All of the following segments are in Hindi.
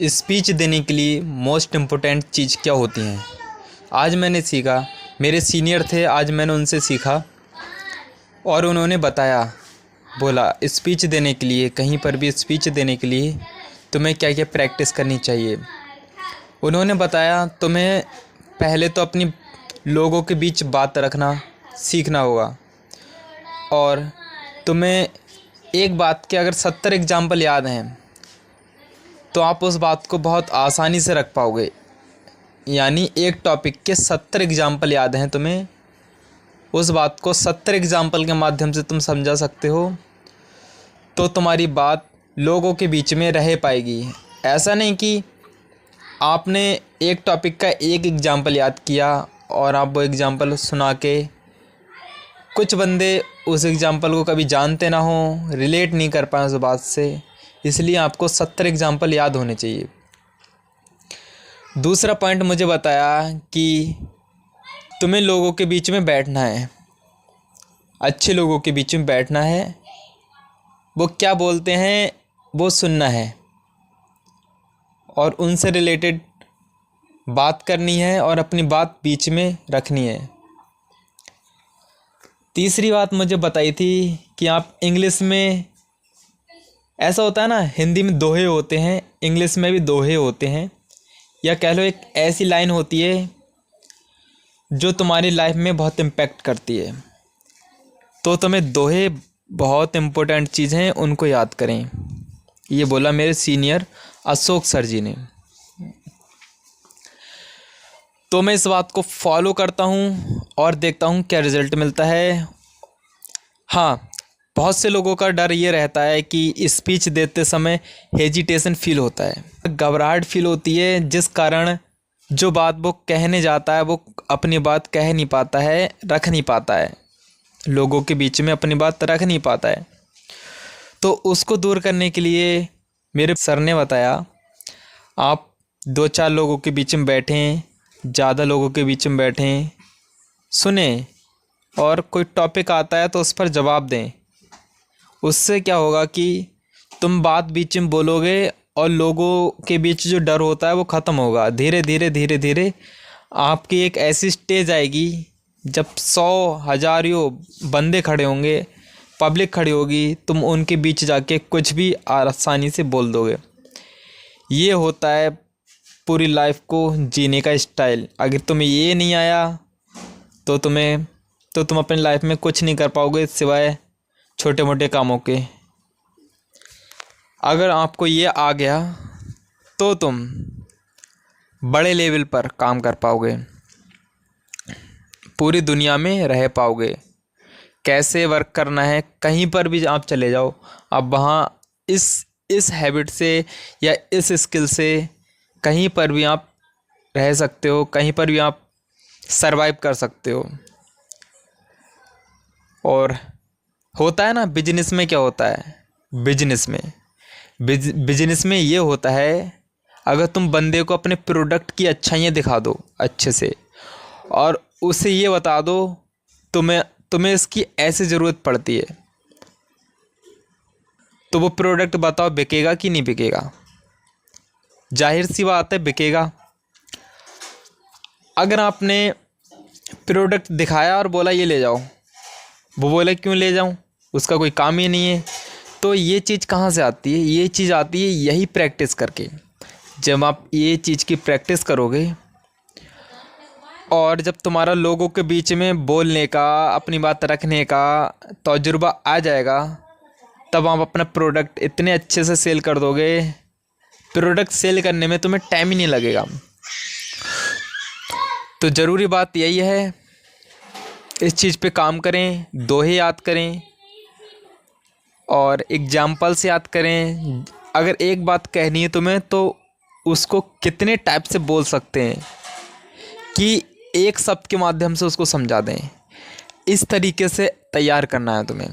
स्पीच देने के लिए मोस्ट इम्पोर्टेंट चीज़ क्या होती हैं। आज मैंने सीखा, मेरे सीनियर थे, आज मैंने उनसे सीखा और उन्होंने बताया, बोला स्पीच देने के लिए, कहीं पर भी स्पीच देने के लिए तुम्हें क्या क्या प्रैक्टिस करनी चाहिए। उन्होंने बताया तुम्हें पहले तो अपनी लोगों के बीच बात रखना सीखना होगा और तुम्हें एक बात के अगर 70 एग्जाम्पल याद हैं तो आप उस बात को बहुत आसानी से रख पाओगे। यानी एक टॉपिक के 70 एग्जाम्पल याद हैं तुम्हें, उस बात को 70 एग्जाम्पल के माध्यम से तुम समझा सकते हो, तो तुम्हारी बात लोगों के बीच में रह पाएगी। ऐसा नहीं कि आपने एक टॉपिक का एक एग्जाम्पल याद किया और आप वो एग्जाम्पल सुना के, कुछ बंदे उस एग्जाम्पल को कभी जानते ना हो, रिलेट नहीं कर पाए उस बात से, इसलिए आपको 70 एग्जाम्पल याद होने चाहिए। दूसरा पॉइंट मुझे बताया कि तुम्हें लोगों के बीच में बैठना है, अच्छे लोगों के बीच में बैठना है, वो क्या बोलते हैं वो सुनना है और उनसे रिलेटेड बात करनी है और अपनी बात बीच में रखनी है। तीसरी बात मुझे बताई थी कि आप इंग्लिश में, ऐसा होता है ना, हिंदी में दोहे होते हैं, इंग्लिश में भी दोहे होते हैं, या कह लो एक ऐसी लाइन होती है जो तुम्हारी लाइफ में बहुत इम्पैक्ट करती है। तो तुम्हें दोहे बहुत इम्पोर्टेंट चीज़ हैं, उनको याद करें। ये बोला मेरे सीनियर अशोक सर जी ने। तो मैं इस बात को फॉलो करता हूँ और देखता हूँ क्या रिज़ल्ट मिलता है। हाँ, बहुत से लोगों का डर ये रहता है कि स्पीच देते समय हेजिटेशन फील होता है, घबराहट फील होती है, जिस कारण जो बात वो कहने जाता है वो अपनी बात कह नहीं पाता है, रख नहीं पाता है, लोगों के बीच में अपनी बात रख नहीं पाता है। तो उसको दूर करने के लिए मेरे सर ने बताया, आप 2-4 लोगों के बीच में बैठें, ज़्यादा लोगों के बीच में बैठें, सुने और कोई टॉपिक आता है तो उस पर जवाब दें। उससे क्या होगा कि तुम बात बीच में बोलोगे और लोगों के बीच जो डर होता है वो ख़त्म होगा। धीरे धीरे आपकी एक ऐसी स्टेज आएगी जब 100,000 बंदे खड़े होंगे, पब्लिक खड़ी होगी, तुम उनके बीच जाके कुछ भी आसानी से बोल दोगे। ये होता है पूरी लाइफ को जीने का स्टाइल। अगर तुम्हें ये नहीं आया तो तुम अपनी लाइफ में कुछ नहीं कर पाओगे सिवाय छोटे मोटे कामों के। अगर आपको ये आ गया तो तुम बड़े लेवल पर काम कर पाओगे, पूरी दुनिया में रह पाओगे। कैसे वर्क करना है, कहीं पर भी आप चले जाओ, आप वहाँ इस हैबिट से या इस स्किल से कहीं पर भी आप रह सकते हो, कहीं पर भी आप सरवाइव कर सकते हो। और होता है ना, बिजनेस में क्या होता है, बिजनेस में ये होता है, अगर तुम बंदे को अपने प्रोडक्ट की अच्छाइयाँ दिखा दो अच्छे से और उसे ये बता दो तुम्हें इसकी ऐसी ज़रूरत पड़ती है, तो वो प्रोडक्ट बताओ बिकेगा कि नहीं बिकेगा। जाहिर सी बात है बिकेगा। अगर आपने प्रोडक्ट दिखाया और बोला ये ले जाओ, वो बोले क्यों ले जाऊं, उसका कोई काम ही नहीं है। तो ये चीज़ कहाँ से आती है, ये चीज़ आती है यही प्रैक्टिस करके। जब आप ये चीज़ की प्रैक्टिस करोगे और जब तुम्हारा लोगों के बीच में बोलने का, अपनी बात रखने का तजुर्बा आ जाएगा, तब आप अपना प्रोडक्ट इतने अच्छे से सेल कर दोगे, प्रोडक्ट सेल करने में तुम्हें टाइम ही नहीं लगेगा। तो ज़रूरी बात यही है, इस चीज़ पे काम करें, दोहे याद करें और एग्जाम्पल्स याद करें। अगर एक बात कहनी है तुम्हें तो उसको कितने टाइप से बोल सकते हैं कि एक शब्द के माध्यम से उसको समझा दें, इस तरीके से तैयार करना है तुम्हें।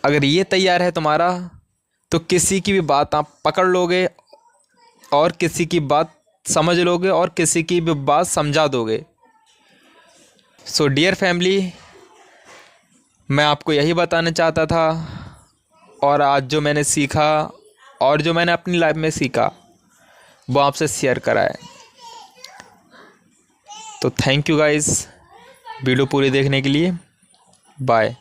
अगर ये तैयार है तुम्हारा तो किसी की भी बात आप पकड़ लोगे और किसी की बात समझ लोगे और किसी की भी बात समझा दोगे। सो डियर फैमिली, मैं आपको यही बताना चाहता था और आज जो मैंने सीखा और जो मैंने अपनी लाइफ में सीखा वो आपसे शेयर कराए। तो थैंक यू गाइस वीडियो पूरी देखने के लिए। बाय।